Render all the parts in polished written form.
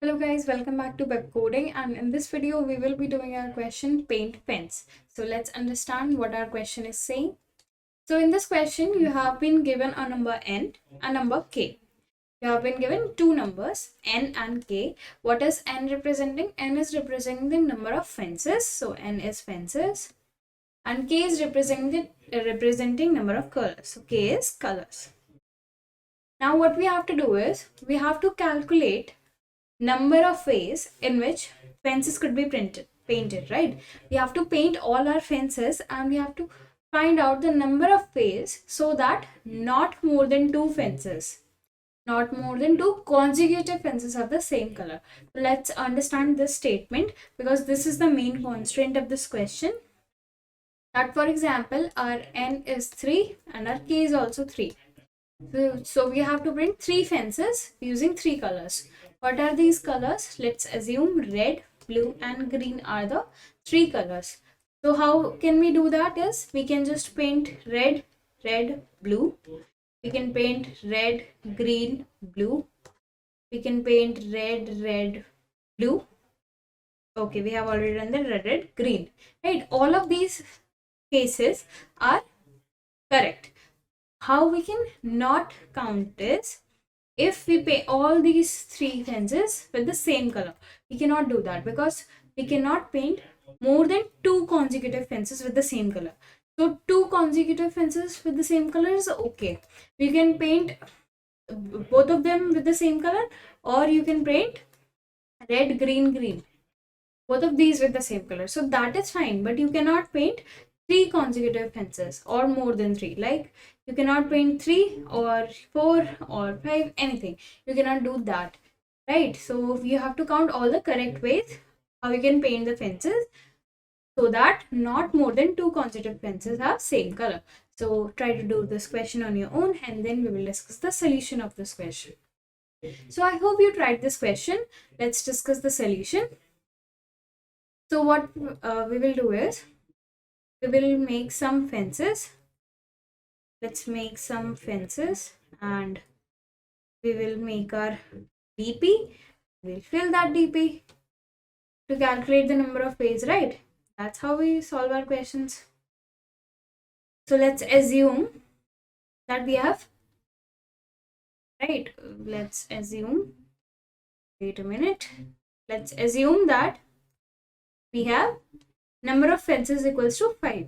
Hello guys, welcome back to Pepcoding, and in this video we will be doing our question paint fence. So let's understand what our question is saying. So in this question you have been given a number n, a number k. You have been given two numbers n and k. What is n representing? N is representing the number of fences, so n is fences, and k is representing number of colors, so k is colors. Now what we have to do is we have to calculate number of ways in which fences could be painted, right? We have to paint all our fences and we have to find out the number of ways so that not more than two fences, not more than two consecutive fences of the same color. Let's understand this statement because this is the main constraint of this question. That for example, our n is 3 and our k is also 3. So we have to print three fences using three colors. What are these colors? Let's assume red, blue and green are the three colors. So how can we do that is we can just paint red, red, blue. We can paint red, green, blue. We can paint red, red, blue. Okay, we have already done the red, red, green. Right, all of these cases are correct. How we can not count is if we paint all these three fences with the same color. We cannot do that because we cannot paint more than two consecutive fences with the same color. So two consecutive fences with the same color is okay. We can paint both of them with the same color, or you can paint red, green, green, both of these with the same color. So that is fine, but you cannot paint three consecutive fences or more than three. Like you cannot paint 3 or 4 or 5, anything. You cannot do that, right? So you have to count all the correct ways how you can paint the fences so that not more than two consecutive fences have same color. So try to do this question on your own and then we will discuss the solution of this question. So I hope you tried this question. Let's discuss the solution. So what we will do is we will make some fences. Let's make some fences and we will make our DP. We'll fill that DP to calculate the number of ways, right? That's how we solve our questions. So let's assume that we have, right? Let's assume, wait a minute. Let's assume that we have number of fences equals to 5,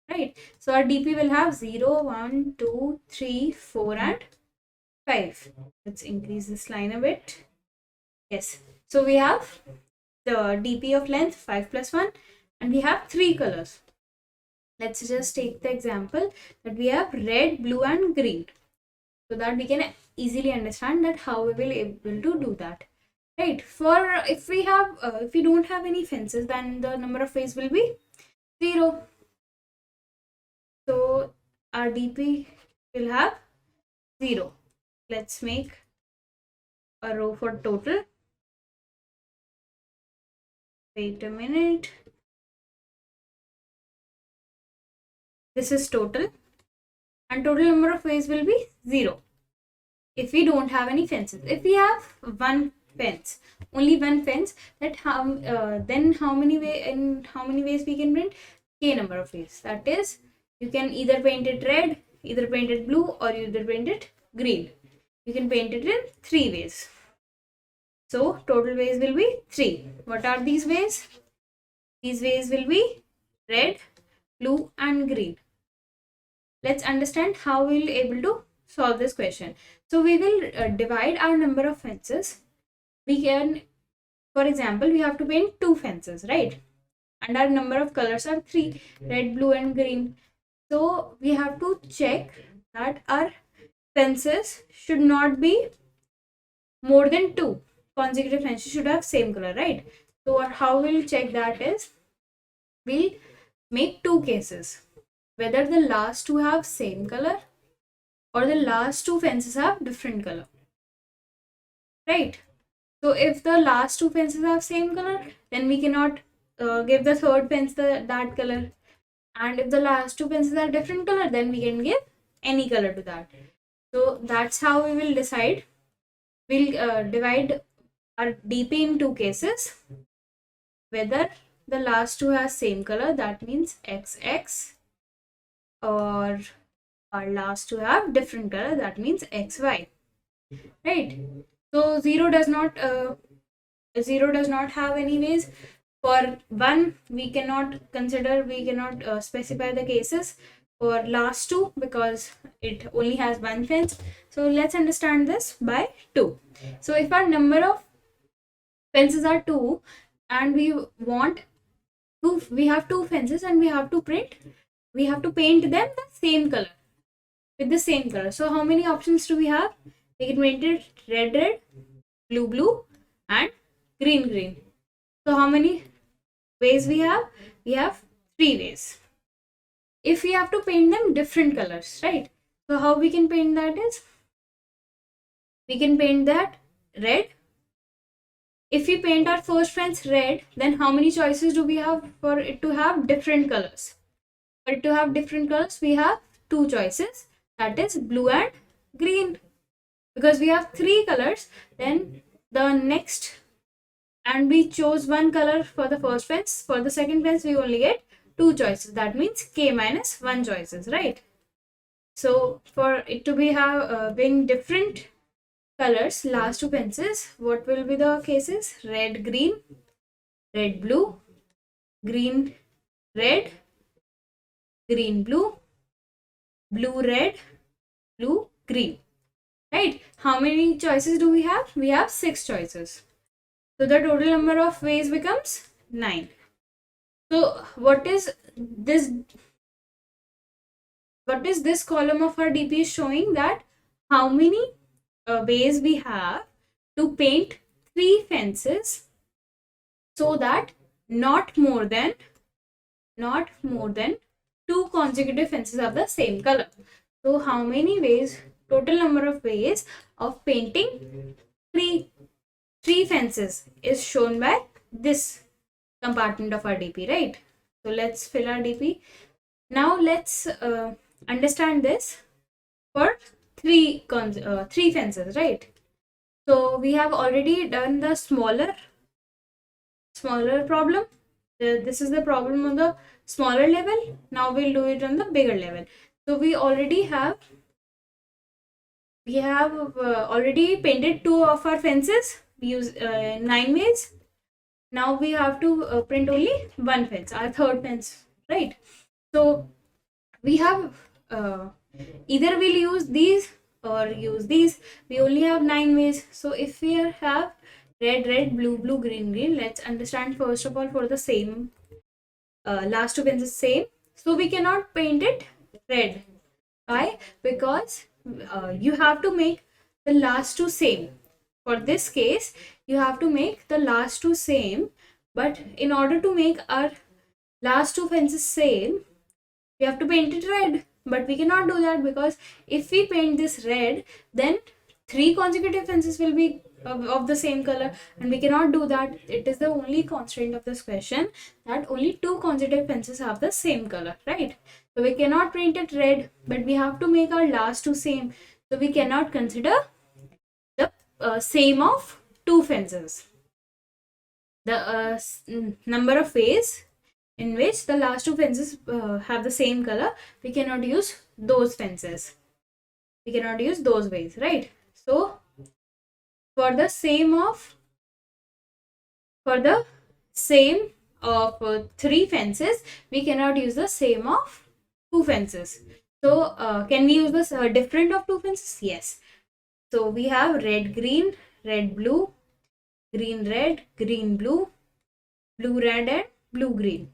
right? So our DP will have 0, 1, 2, 3, 4 and 5. Let's increase this line a bit. Yes, so we have the DP of length 5 plus 1 and we have three colors. Let's just take the example that we have red, blue and green, so that we can easily understand that how we will able to do that, right? For if we have if we don't have any fences, then the number of ways will be 0. So our DP will have 0. Let's make a row for total. Wait a minute. This is total and total number of ways will be 0 if we don't have any fences. If we have one fence, only one fence, that then how many ways we can print? K number of ways. That is, you can either paint it red, either paint it blue or either paint it green. You can paint it in 3 ways. So total ways will be 3. What are these ways? These ways will be red, blue and green. Let's understand how we will able to solve this question. So we will divide our number of fences. We can, for example, we have to paint 2 fences, right? And our number of colors are 3, red, blue and green. So we have to check that our fences should not be more than 2 consecutive fences should have same color, right? So how we'll check that is we'll make 2 cases, whether the last 2 have same color or the last 2 fences have different color, right? So if the last 2 fences have same color, then we cannot give the third fence that color, and if the last 2 fences are different color, then we can give any color to that. So that's how we will decide. We'll divide our DP in two cases, whether the last two has same color, that means XX, or our last two have different color, that means XY, right? So 0 does not have any ways. For 1 we cannot specify the cases. For last two, because it only has one fence, so let's understand this by 2. So if our number of fences are 2 and we have two fences and we have to paint them the same color, with the same color. So how many options do we have? We can paint it red, blue, and green. So how many ways we have? We have 3 ways. If we have to paint them different colors, right? So how we can paint that is, we can paint that red. If we paint our first fence red, then how many choices do we have for it to have different colors? For it to have different colors, we have 2 choices, that is blue and green. Because we have 3 colors, then the next, and we chose one color for the first fence. For the second fence, we only get 2 choices. That means k minus 1 choices, right? So for it to be having different colors, last two fences, what will be the cases? Red, green, red, blue, green, red, green, blue, blue, red, blue, green, right? How many choices do we have? We have 6 choices. So the total number of ways becomes 9. So what is this column of our DP is showing? That how many ways we have to paint 3 fences, so that not more than 2 consecutive fences of the same color. So how many ways, total number of ways of painting three fences is shown by this compartment of our DP, right? So let's fill our DP. Now let's understand this for three fences, right? So we have already done the smaller problem. This is the problem on the smaller level. Now we'll do it on the bigger level. So we already have already painted 2 of our fences. We use 9 ways. Now we have to print only one fence, our third fence, right? So we have either we'll use these or use these. We only have 9 ways. So if we have red, blue, green, let's understand first of all for the same last two fences same. So we cannot paint it red. Why? Because you have to make the last two same. For this case, you have to make the last two same, but in order to make our last two fences same, we have to paint it red. But we cannot do that, because if we paint this red, then 3 consecutive fences will be of the same color, and we cannot do that. It is the only constraint of this question, that only 2 consecutive fences have the same color, right? So we cannot paint it red, but we have to make our last two same. So we cannot consider the same of 2 fences. The number of ways in which the last 2 fences have the same color, we cannot use those fences. We cannot use those ways, right? So for the same of 3 fences, we cannot use the same of 2 fences. So can we use this different of 2 fences? Yes. So we have red, green, red, blue, green, red, green, blue, blue, red, and blue, green.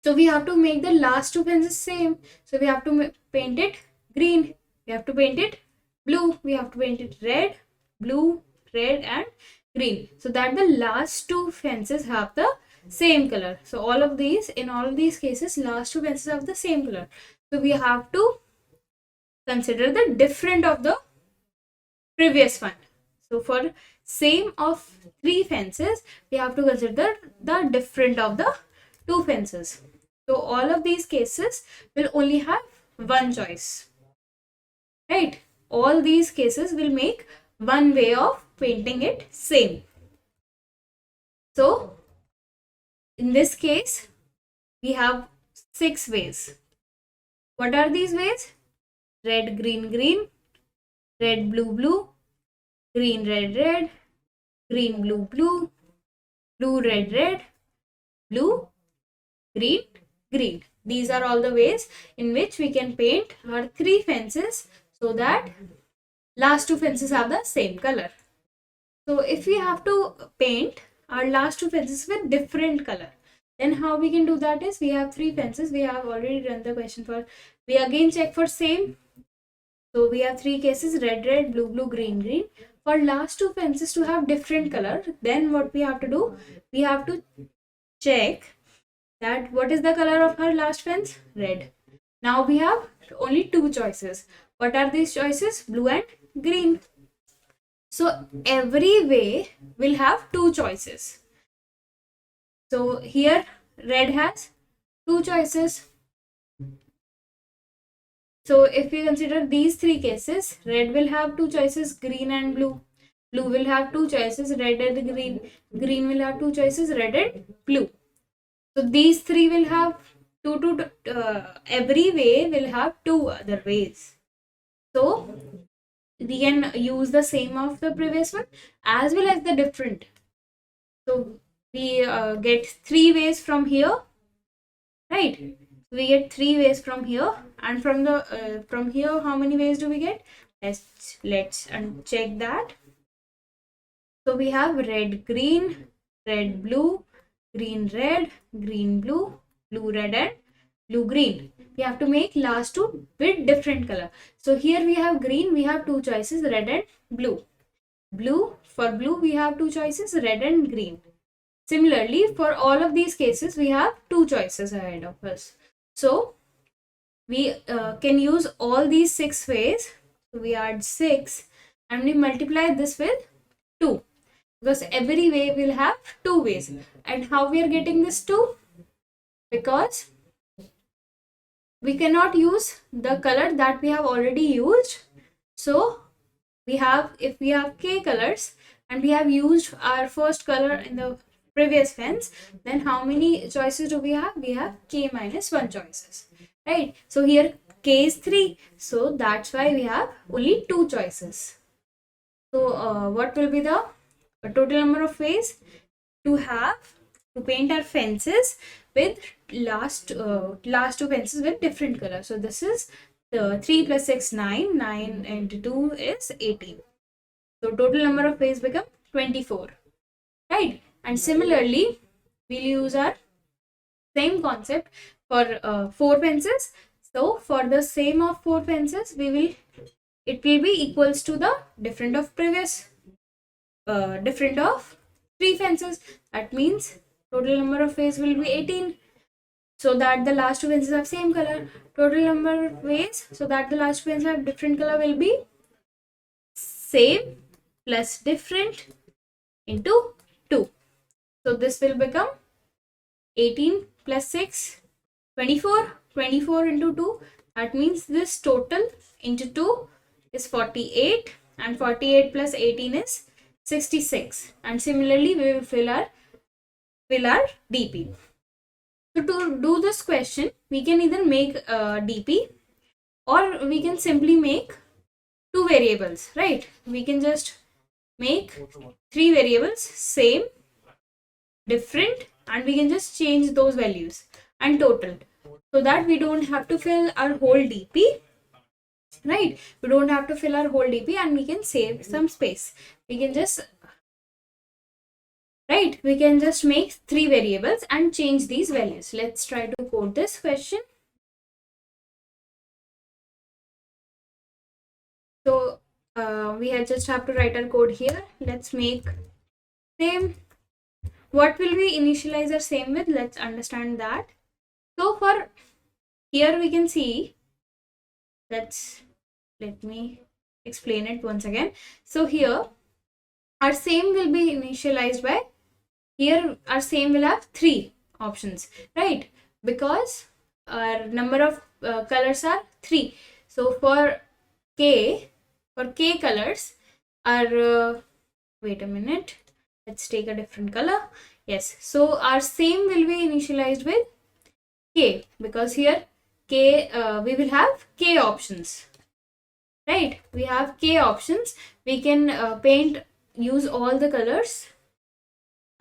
So we have to make the last 2 fences same. So we have to paint it green. We have to paint it blue. We have to paint it red, blue, red, and green. So that the last 2 fences have the same color. So in all of these cases, last 2 fences have the same color. So we have to consider the different of the previous one. So for same of 3 fences, we have to consider the different of the 2 fences. So all of these cases will only have one choice, right? All these cases will make one way of painting it same. So in this case, we have 6 ways. What are these ways? Red, green, green, red, blue, blue, green, red, red, green, blue, blue, blue, red, red, blue, green, green. These are all the ways in which we can paint our 3 fences so that last 2 fences have the same color. So if we have to paint our last 2 fences with different color, then how we can do that is, we have 3 fences. We have already run the question for, we again check for same. So we have 3 cases, red, red, blue, blue, green, green. For last 2 fences to have different color, then what we have to do, we have to check that what is the color of our last fence? Red. Now we have only 2 choices. What are these choices? Blue and green. So every way will have 2 choices. So here red has 2 choices. So if we consider these 3 cases, red will have 2 choices, green and blue. Blue will have 2 choices, red and green. Green will have 2 choices, red and blue. So these 3 will have every way will have 2 other ways. So we can use the same of the previous one as well as the different. So we get 3 ways from here, right? We get 3 ways from here, and from here, how many ways do we get? Let's check that. So we have red, green, red, blue, green, red, green, blue, blue, red, and blue, green. We have to make last 2 with different color. So here we have green, we have 2 choices, red and blue. For blue, we have 2 choices, red and green. Similarly, for all of these cases, we have 2 choices ahead of us. So we can use all these 6 ways. So we add 6 and we multiply this with 2, because every way will have 2 ways. And how we are getting this 2? Because we cannot use the color that we have already used. So we have, if we have k colors and we have used our first color in the previous fence, then how many choices do we have? We have k minus 1 choices, right? So here k is 3, so that's why we have only 2 choices. So what will be the total number of ways to paint our fences with last 2 fences with different color? So this is the 3 plus 6, 9, 9 into 2 is 18. So total number of ways become 24, right? And similarly, we'll use our same concept for 4 fences. So for the same of 4 fences, it will be equals to the difference of previous difference of 3 fences. That means total number of ways will be 18, so that the last 2 fences have same color. Total number of ways so that the last 2 fences have different color will be same plus different into 2. So this will become 18 plus 6, 24. 24 into 2. That means this total into 2 is 48, and 48 plus 18 is 66. And similarly, we will fill our DP. So to do this question, we can either make DP, or we can simply make 2 variables, right? We can just make 3 variables, same, different, and we can just change those values and total, so that we don't have to fill our whole DP, right? We don't have to fill our whole DP, and we can save some space. We can just make 3 variables and change these values. Let's try to code this question. So we just have to write our code here. Let's make same. What will we initialize our same with? Let's understand that. So for here we can see, let me explain it once again. So here our same will be initialized by, here our same will have 3 options, right? Because our number of colors are 3. So for k colors, our wait a minute, let's take a different color. Yes, so our same will be initialized with k, because here k, we will have k options, right? We have k options. We can use all the colors,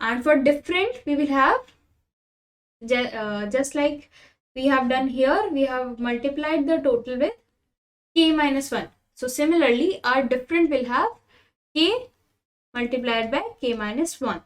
and for different we will have just like we have done here, we have multiplied the total with k minus 1. So similarly, our different will have k multiplied by k minus 1,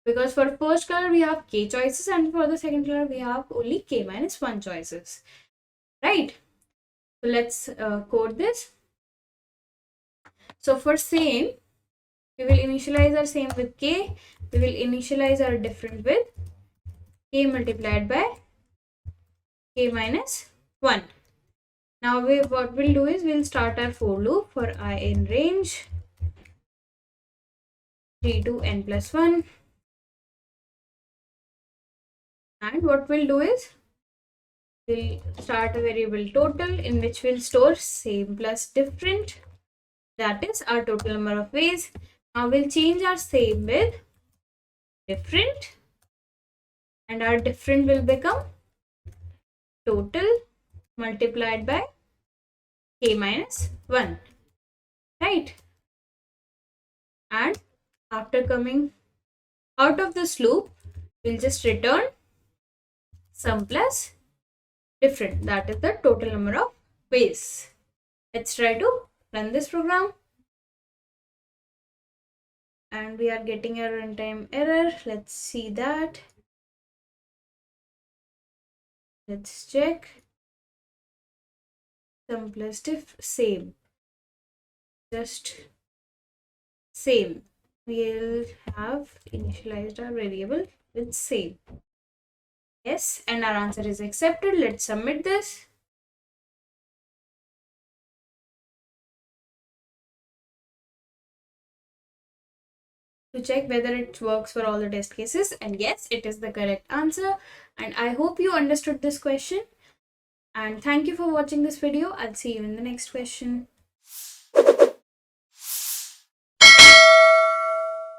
because for first color we have k choices and for the second color we have only k minus 1 choices, right? So let's code this. So for same, we will initialize our same with k, we will initialize our different with k multiplied by k minus 1. Now what we'll do is we'll start our for loop for I in range 3 to n plus 1, and what we'll do is we'll start a variable total in which we'll store same plus different, that is our total number of ways. Now we'll change our same with different, and our different will become total multiplied by k minus 1, right? And after coming out of this loop, we'll just return sum plus different, that is the total number of ways. Let's try to run this program, and we are getting a runtime error. Let's see that. Let's check. Sum plus diff, same, just same. We'll have initialized our variable with same. Yes, and our answer is accepted. Let's submit this. To check whether it works for all the test cases, and yes, it is the correct answer. And I hope you understood this question, and thank you for watching this video. I'll see you in the next question.